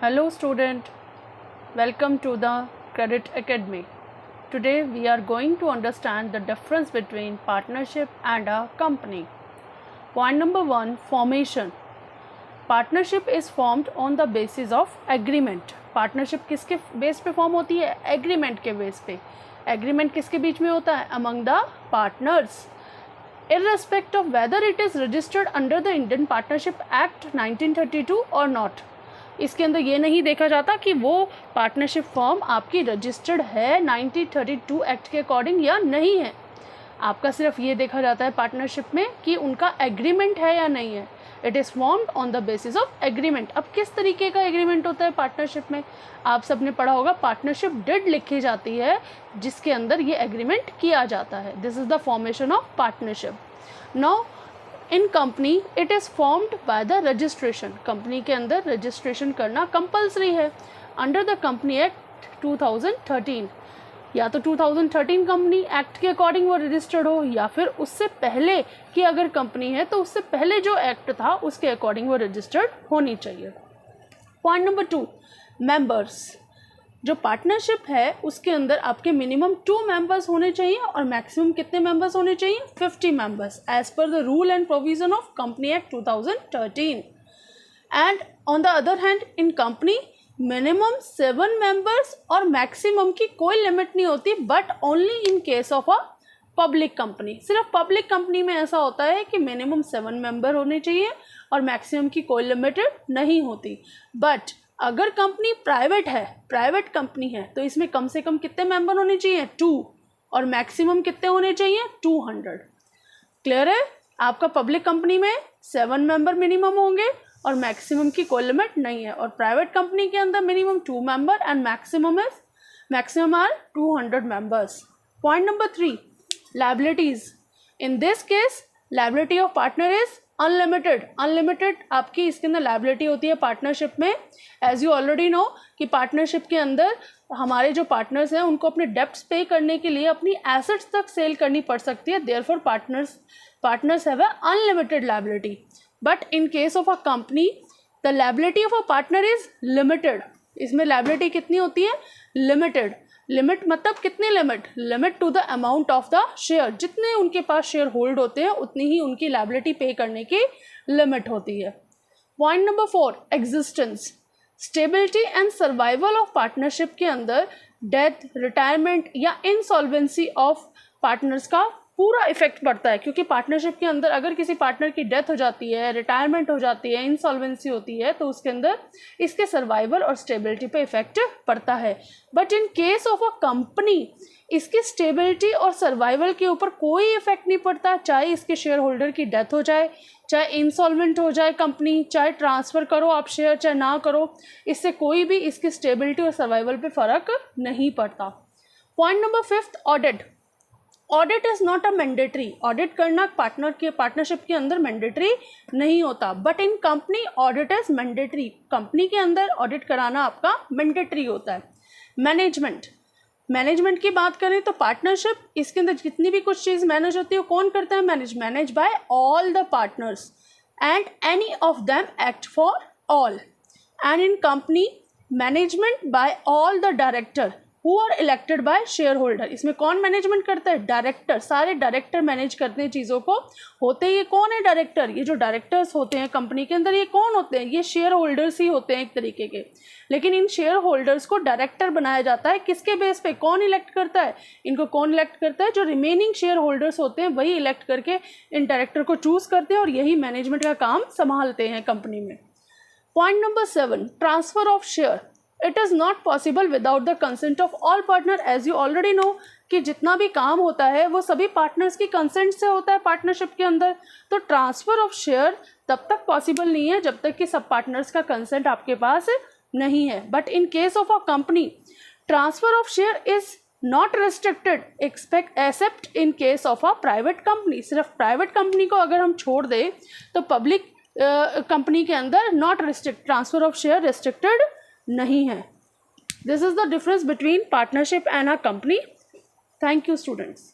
Hello student, welcome to the Credit Academy. Today we are going to understand the difference between partnership and a company. Point number 1, formation. Partnership is formed on the basis of agreement. Partnership किसके base पे form होती है? Agreement के base पे. Agreement किसके बीच में होता है? Among the partners. Irrespective of whether it is registered under the Indian Partnership Act 1932 or not. इसके अंदर ये नहीं देखा जाता कि वो पार्टनरशिप फॉर्म आपकी रजिस्टर्ड है 1932 एक्ट के अकॉर्डिंग या नहीं है. आपका सिर्फ ये देखा जाता है पार्टनरशिप में कि उनका एग्रीमेंट है या नहीं है. It is formed on the basis of agreement. अब किस तरीके का एग्रीमेंट होता है पार्टनरशिप में? आप सबने पढ़ा होगा पार्टनरशिप डिड लिखी जाती है जिसके अंदर ये एग्रीमेंट किया जाता है. This is the formation of partnership. Now in company it is formed by the registration. Company के अंदर रजिस्ट्रेशन करना कंपल्सरी है अंडर द कंपनी एक्ट 2013. या तो 2013 कंपनी एक्ट के अकॉर्डिंग वो रजिस्टर्ड हो या फिर उससे पहले की अगर कंपनी है तो उससे पहले जो एक्ट था उसके अकॉर्डिंग वो रजिस्टर्ड होनी चाहिए. Point number 2, members. जो पार्टनरशिप है उसके अंदर आपके मिनिमम 2 मेंबर्स होने चाहिए और मैक्सिमम कितने मेंबर्स होने चाहिए? 50 members as per the rule and provision of company act 2013. And on the other hand in company minimum 7 members और मैक्सिमम की कोई लिमिट नहीं होती but only in case of a public company. सिर्फ public company में ऐसा होता है कि मिनिमम 7 मेंबर होने चाहिए और मैक्सिमम की कोई लिमिटेड नहीं होती. बट अगर कंपनी प्राइवेट है, प्राइवेट कंपनी है, तो इसमें कम से कम कितने मेंबर होने चाहिए? 2 और मैक्सिमम कितने होने चाहिए? 200. क्लियर है? आपका पब्लिक कंपनी में 7 मेंबर मिनिमम होंगे और मैक्सिमम की कोई लिमिट नहीं है. और प्राइवेट कंपनी के अंदर minimum 2 member and maximum are 200 members. Point number 3, liabilities. In this case liability of partner is unlimited. Unlimited आपकी इसके अंदर लायबिलिटी होती है पार्टनरशिप में. एज यू ऑलरेडी नो कि पार्टनरशिप के अंदर हमारे जो पार्टनर्स हैं उनको अपने डेप्ट्स पे करने के लिए अपनी एसेट्स तक सेल करनी पड़ सकती है. Therefore partners have a unlimited liability. But in case of a company the liability of a partner is limited. इसमें लायबिलिटी कितनी होती है? लिमिटेड. लिमिट मतलब कितनी limit? Limit to the amount of the share. जितने उनके पास शेयर होल्ड होते हैं उतनी ही उनकी लायबिलिटी पे करने की लिमिट होती है. Point number 4, existence. Stability and survival of partnership के अंदर डेथ, रिटायरमेंट या इंसॉल्वेंसी ऑफ पार्टनर्स का पूरा इफेक्ट पड़ता है. क्योंकि पार्टनरशिप के अंदर अगर किसी पार्टनर की डेथ हो जाती है, रिटायरमेंट हो जाती है, इंसॉल्वेंसी होती है तो उसके अंदर इसके सर्वाइवल और स्टेबिलिटी पे इफेक्ट पड़ता है. But in case of a company इसकी स्टेबिलिटी और सर्वाइवल के ऊपर कोई इफेक्ट नहीं पड़ता. चाहे इसके शेयर होल्डर की डेथ हो जाए, चाहे इंसॉल्वेंट हो जाए कंपनी, चाहे ट्रांसफ़र करो आप शेयर चाहे ना करो, इससे कोई भी इसकी स्टेबिलिटी और सर्वाइवल पे फ़र्क नहीं पड़ता. Point number 5, audit. Audit is not a mandatory. Audit करना पार्टनरशिप के अंदर मैंडेटरी नहीं होता. But in company audit is mandatory. Company के अंदर ऑडिट कराना आपका मैंडेटरी होता है. मैनेजमेंट की बात करें तो पार्टनरशिप इसके अंदर जितनी भी कुछ चीज़ मैनेज होती है वो कौन करता है? Manage by all the partners and any of them act for all. And in company management by all the director who are elected by shareholder. इसमें कौन मैनेजमेंट करता है? डायरेक्टर. सारे डायरेक्टर मैनेज करते हैं चीज़ों को. होते ये कौन है? डायरेक्टर. ये जो डायरेक्टर्स होते हैं कंपनी के अंदर ये कौन होते हैं? ये शेयर होल्डर्स ही होते हैं एक तरीके के. लेकिन इन शेयर होल्डर्स को डायरेक्टर बनाया जाता है किसके बेस पे? कौन इलेक्ट करता है इनको? कौन इलेक्ट करता है? जो रिमेनिंग शेयर होल्डर्स होते हैं वही इलेक्ट करके इन डायरेक्टर को चूज़ करते हैं और यही मैनेजमेंट का काम संभालते हैं कंपनी में. Point number 7, transfer of share. It is not possible without the consent of all partner. As you already know कि जितना भी काम होता है वो सभी पार्टनर्स की कंसेंट से होता है पार्टनरशिप के अंदर. तो ट्रांसफ़र ऑफ शेयर तब तक पॉसिबल नहीं है जब तक कि सब पार्टनर्स का कंसेंट आपके पास नहीं है. But in case of a company transfer of share is not restricted accept in case of a private company. सिर्फ प्राइवेट कंपनी को अगर हम छोड़ दें तो पब्लिक कंपनी के अंदर not restrict, transfer of share restricted नहीं है. This is the difference between partnership and a company. Thank you students.